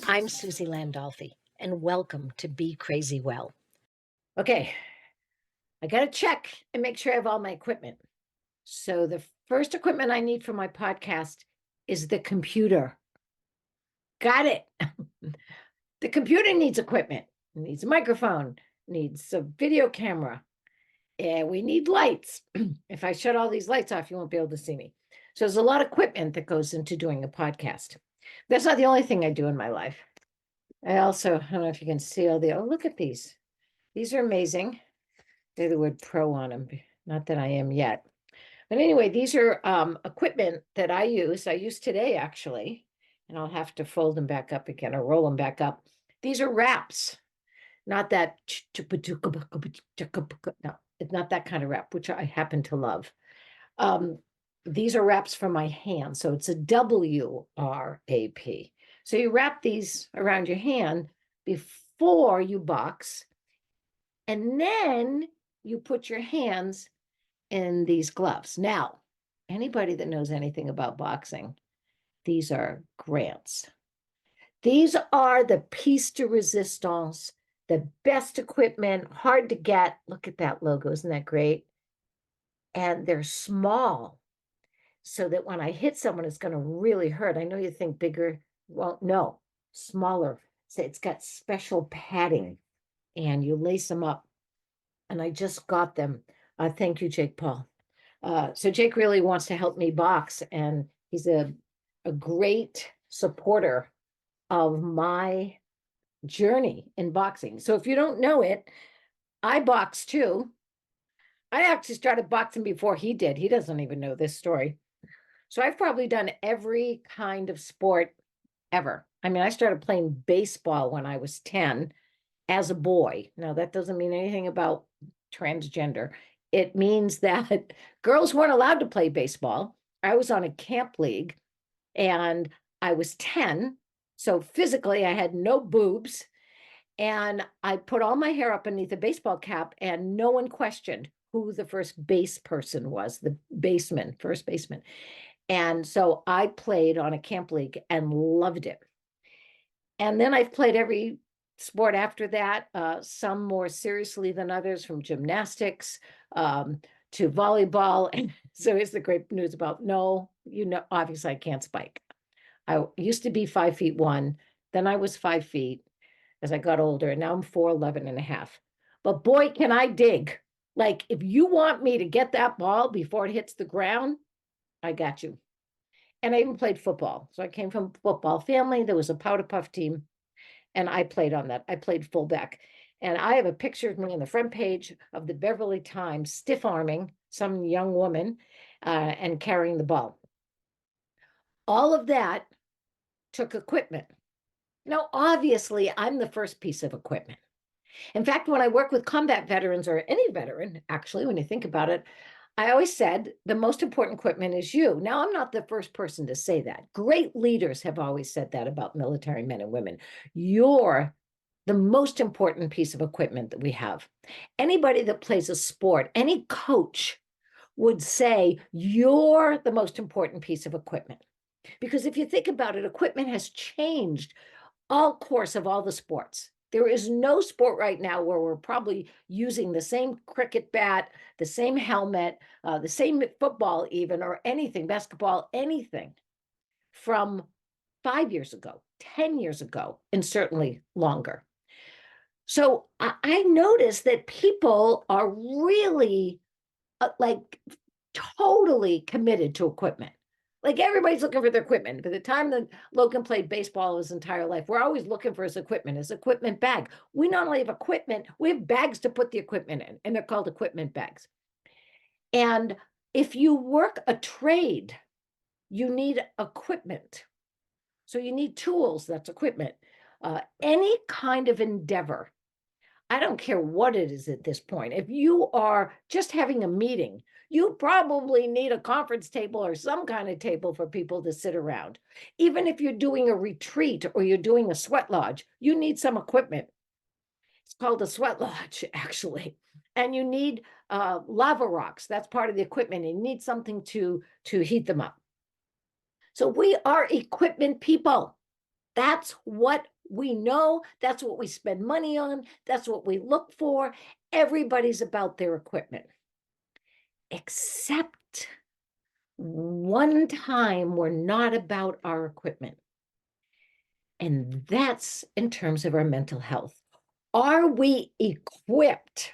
I'm Suzi Landolfi, and welcome to Be Crazy Well. Okay, I got to check and make sure I have all my equipment. So, the first equipment I need for my podcast is the computer. Got it. The computer needs equipment, it needs a microphone, needs a video camera, and we need lights. If I shut all these lights off, you won't be able to see me. So, there's a lot of equipment that goes into doing a podcast. That's not the only thing I do in my life. I don't know if you can see oh, look at these. These are amazing. They're the word pro on them. Not that I am yet. But anyway, these are equipment that I use today, actually. And I'll have to fold them back up again or roll them back up. These are wraps. Not that, no, it's not that kind of wrap, which I happen to love. These are wraps for my hand. So it's a WRAP. So you wrap these around your hand before you box, and then you put your hands in these gloves. Now, anybody that knows anything about boxing, these are grants. These are the piece de resistance, the best equipment, hard to get. Look at that logo. Isn't that great? And they're small so that when I hit someone, it's going to really hurt. I know you think bigger. Well, no, smaller. So it's got special padding and you lace them up. And I just got them. Thank you, Jake Paul. So Jake really wants to help me box, and he's a great supporter of my journey in boxing. So if you don't know it, I box too. I actually started boxing before he did. He doesn't even know this story. So I've probably done every kind of sport ever. I mean, I started playing baseball when I was 10 as a boy. Now, that doesn't mean anything about transgender. It means that girls weren't allowed to play baseball. I was on a camp league and I was 10. So physically, I had no boobs. And I put all my hair up beneath a baseball cap, and no one questioned who the first base person was, the baseman, first baseman. And so I played on a camp league and loved it. And then I've played every sport after that, some more seriously than others, from gymnastics to volleyball. And so here's the great news about, obviously I can't spike. I used to be 5'1", then I was 5 feet as I got older, and now I'm 4'11" and a half. But boy, can I dig. Like, if you want me to get that ball before it hits the ground, I got you. And I even played football. So I came from a football family. There was a powder puff team, and I played on that. I played fullback. And I have a picture of me on the front page of the Beverly Times stiff arming some young woman and carrying the ball. All of that took equipment. Now, obviously, I'm the first piece of equipment. In fact, when I work with combat veterans, or any veteran, actually, when you think about it, I always said the most important equipment is you. Now, I'm not the first person to say that. Great leaders have always said that about military men and women. You're the most important piece of equipment that we have. Anybody that plays a sport, any coach would say, you're the most important piece of equipment. Because if you think about it, equipment has changed all course of all the sports. There is no sport right now where we're probably using the same cricket bat, the same helmet, the same football even, or anything, basketball, anything from 5 years ago, 10 years ago, and certainly longer. So I noticed that people are really totally committed to equipment. Like, everybody's looking for their equipment. By the time that Logan played baseball his entire life, we're always looking for his equipment bag. We not only have equipment, we have bags to put the equipment in, and they're called equipment bags. And if you work a trade, you need equipment. So you need tools, that's equipment. Any kind of endeavor, I don't care what it is at this point. If you are just having a meeting, you probably need a conference table or some kind of table for people to sit around. Even if you're doing a retreat or you're doing a sweat lodge, you need some equipment. It's called a sweat lodge, actually. And you need lava rocks. That's part of the equipment. You need something to heat them up. So we are equipment people. That's what we know. That's what we spend money on. That's what we look for. Everybody's about their equipment. Except one time we're not about our equipment. And that's in terms of our mental health. Are we equipped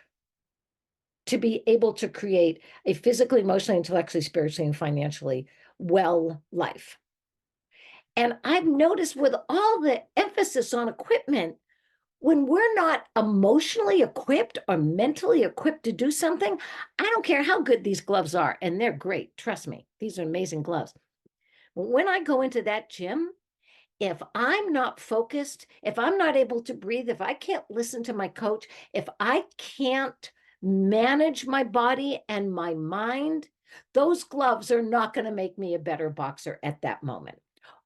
to be able to create a physically, emotionally, intellectually, spiritually, and financially well life? And I've noticed with all the emphasis on equipment, when we're not emotionally equipped or mentally equipped to do something, I don't care how good these gloves are, and they're great. Trust me, these are amazing gloves. When I go into that gym, if I'm not focused, if I'm not able to breathe, if I can't listen to my coach, if I can't manage my body and my mind, those gloves are not going to make me a better boxer at that moment.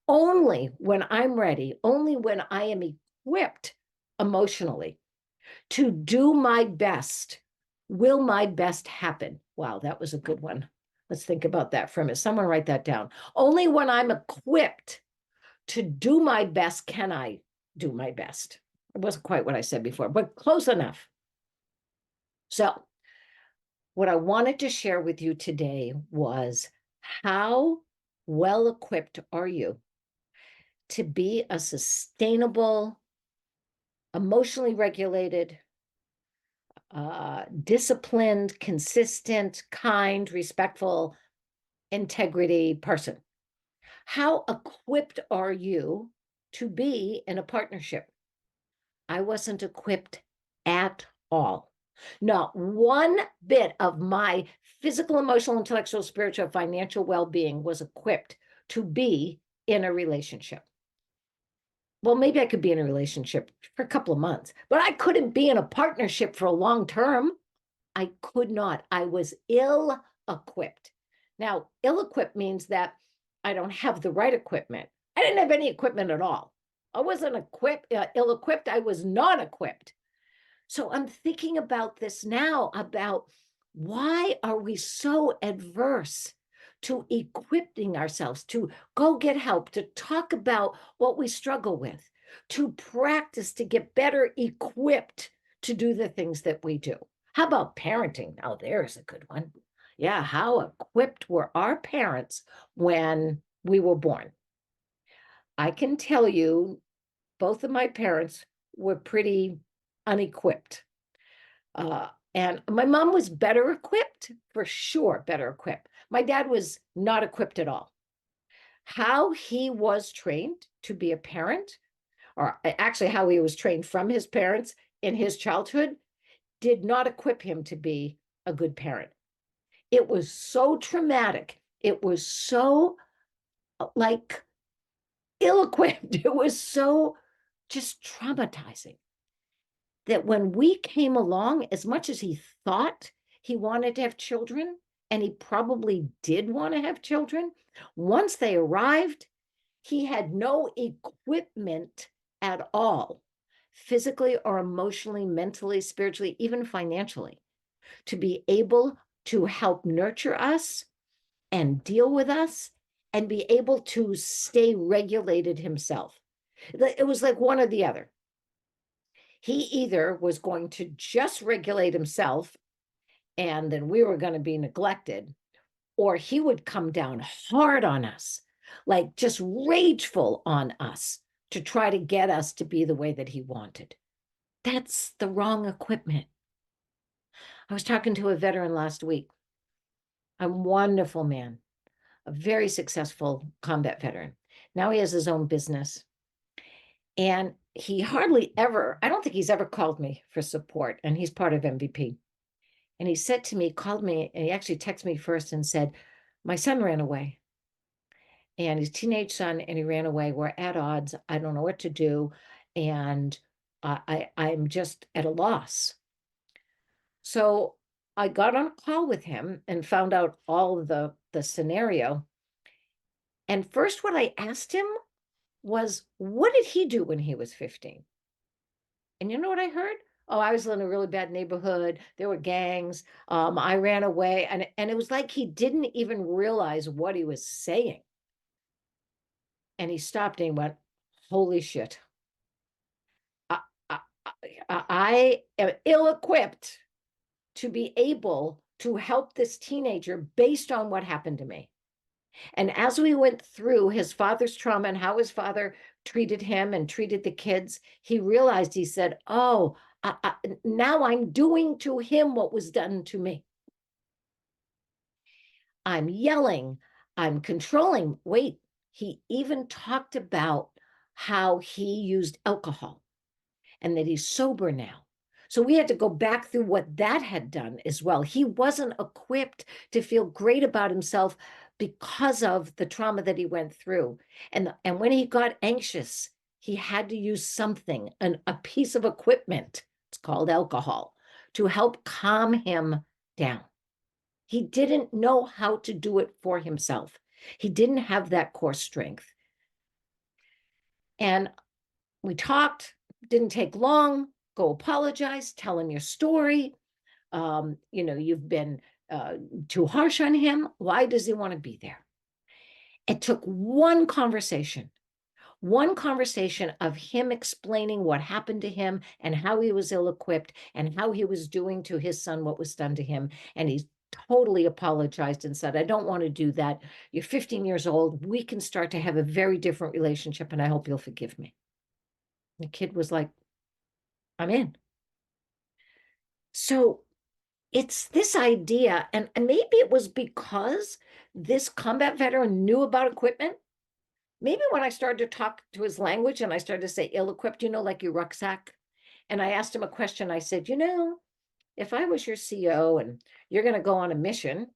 Only when I'm ready, only when I am equipped emotionally to do my best will my best happen. Wow, that was a good one. Let's think about that for a minute. Someone write that down. Only when I'm equipped to do my best can I do my best. It wasn't quite what I said before, but close enough. So what I wanted to share with you today was how well equipped are you to be a sustainable, emotionally regulated, disciplined, consistent, kind, respectful, integrity person? How equipped are you to be in a partnership? I wasn't equipped at all. Not one bit of my physical, emotional, intellectual, spiritual, financial well-being was equipped to be in a relationship. Well, maybe I could be in a relationship for a couple of months, but I couldn't be in a partnership for a long term. I could not. I was ill-equipped. Now, ill-equipped means that I don't have the right equipment. I didn't have any equipment at all. I wasn't ill-equipped. I was not equipped. So I'm thinking about this now, about why are we so adverse to equipping ourselves, to go get help, to talk about what we struggle with, to practice, to get better equipped to do the things that we do. How about parenting? Now, there's a good one. Yeah, how equipped were our parents when we were born? I can tell you, both of my parents were pretty unequipped. And my mom was better equipped, for sure, better equipped. My dad was not equipped at all. How he was trained to be a parent, or actually how he was trained from his parents in his childhood, did not equip him to be a good parent. It was so traumatic. It was so like ill-equipped. It was so just traumatizing that when we came along, as much as he thought he wanted to have children, and he probably did want to have children, once they arrived, he had no equipment at all, physically or emotionally, mentally, spiritually, even financially, to be able to help nurture us and deal with us and be able to stay regulated himself. It was like one or the other. He either was going to just regulate himself and then we were going to be neglected, or he would come down hard on us, like just rageful on us to try to get us to be the way that he wanted. That's the wrong equipment. I was talking to a veteran last week, a wonderful man, a very successful combat veteran. Now he has his own business. And he hardly ever, I don't think he's ever called me for support. And he's part of MVP. And he said to me, called me, and he actually texted me first and said, my son ran away. And his teenage son, and he ran away. We're at odds. I don't know what to do. And I'm just at a loss. So I got on a call with him and found out all of the scenario. And first, what I asked him was, what did he do when he was 15? And you know what I heard? Oh, I was in a really bad neighborhood. There were gangs. I ran away. And it was like he didn't even realize what he was saying. And he stopped and he went, holy shit. I, I, I am ill-equipped to be able to help this teenager based on what happened to me. And as we went through his father's trauma and how his father treated him and treated the kids, he realized, he said, oh, now I'm doing to him what was done to me. I'm yelling, I'm controlling. Wait, he even talked about how he used alcohol and that he's sober now. So we had to go back through what that had done as well. He wasn't equipped to feel great about himself because of the trauma that he went through. And when he got anxious, he had to use something, a piece of equipment, it's called alcohol, to help calm him down. He didn't know how to do it for himself. He didn't have that core strength. And we talked, didn't take long. Go apologize, tell him your story. You've been too harsh on him. Why does he want to be there? It took one conversation of him explaining what happened to him and how he was ill-equipped and how he was doing to his son what was done to him. And he totally apologized and said, I don't want to do that. You're 15 years old. We can start to have a very different relationship, and I hope you'll forgive me. The kid was like, I'm in. So it's this idea, and maybe it was because this combat veteran knew about equipment. Maybe when I started to talk to his language and I started to say ill-equipped, like your rucksack. And I asked him a question. I said, if I was your CO and you're going to go on a mission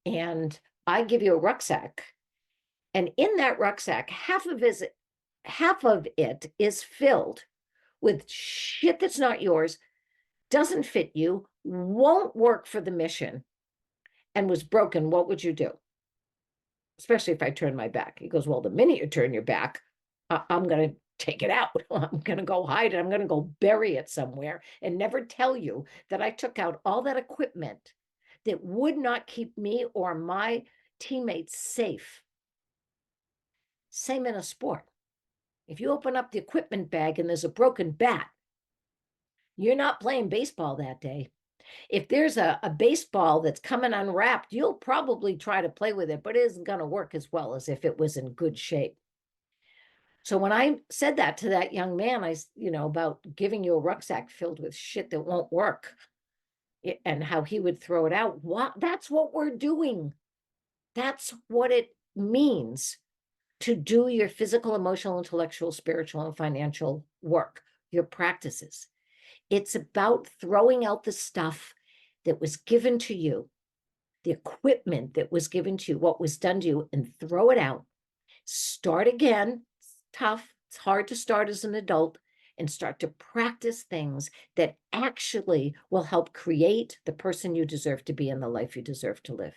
and I give you a rucksack, and in that rucksack, half of it is filled with shit that's not yours, doesn't fit you, won't work for the mission, and was broken, what would you do? Especially if I turn my back. He goes, well, the minute you turn your back, I'm going to take it out. I'm going to go hide it. I'm going to go bury it somewhere and never tell you that I took out all that equipment that would not keep me or my teammates safe. Same in a sport. If you open up the equipment bag and there's a broken bat, you're not playing baseball that day. If there's a baseball that's coming unwrapped, you'll probably try to play with it, but it isn't going to work as well as if it was in good shape. So when I said that to that young man, about giving you a rucksack filled with shit that won't work and how he would throw it out, that's what we're doing. That's what it means to do your physical, emotional, intellectual, spiritual, and financial work, your practices. It's about throwing out the stuff that was given to you, the equipment that was given to you, what was done to you, and throw it out. Start again. It's tough. It's hard to start as an adult, and start to practice things that actually will help create the person you deserve to be and the life you deserve to live.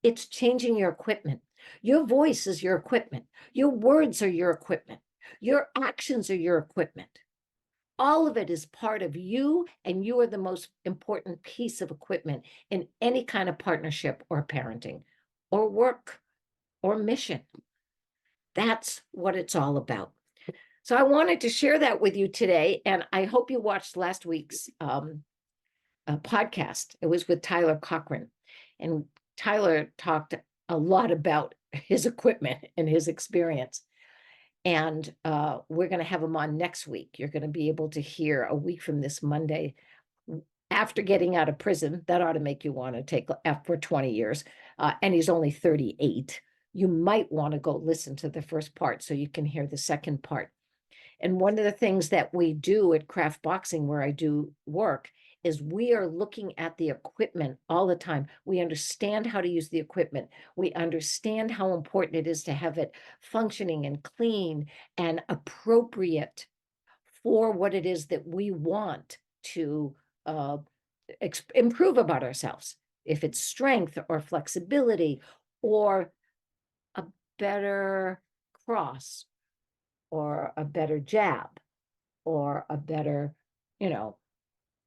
It's changing your equipment. Your voice is your equipment. Your words are your equipment. Your actions are your equipment. All of it is part of you, and you are the most important piece of equipment in any kind of partnership or parenting or work or mission. That's what it's all about. So I wanted to share that with you today, and I hope you watched last week's podcast. It was with Tyler Cochran, and Tyler talked a lot about his equipment and his experience. And we're going to have him on next week. You're going to be able to hear a week from this Monday after getting out of prison. That ought to make you want to take for 20 years. And he's only 38. You might want to go listen to the first part so you can hear the second part. And one of the things that we do at Craft Boxing, where I do work, is we are looking at the equipment all the time. We understand how to use the equipment. We understand how important it is to have it functioning and clean and appropriate for what it is that we want to improve about ourselves. If it's strength or flexibility or a better cross or a better jab or a better,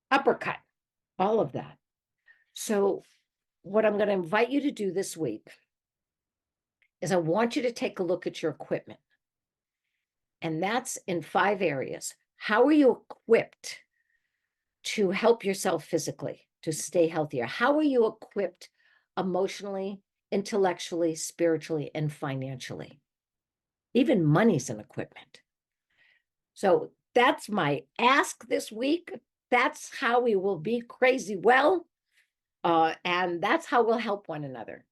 uppercut, all of that. So what I'm going to invite you to do this week is I want you to take a look at your equipment. And that's in 5 areas. How are you equipped to help yourself physically, to stay healthier? How are you equipped emotionally, intellectually, spiritually, and financially? Even money's an equipment. So that's my ask this week. That's how we will be crazy well. And that's how we'll help one another.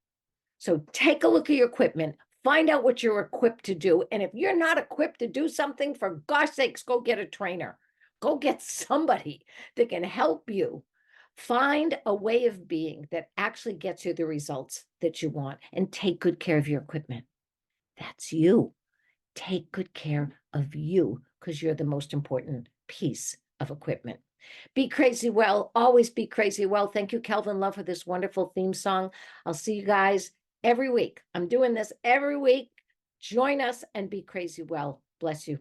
So take a look at your equipment, find out what you're equipped to do. And if you're not equipped to do something, for gosh sakes, go get a trainer. Go get somebody that can help you find a way of being that actually gets you the results that you want, and take good care of your equipment. That's you. Take good care of you, because you're the most important piece of equipment. Be crazy well, always be crazy well. Thank you, Kalvin Love, for this wonderful theme song. I'll see you guys every week. I'm doing this every week. Join us and be crazy well. Bless you.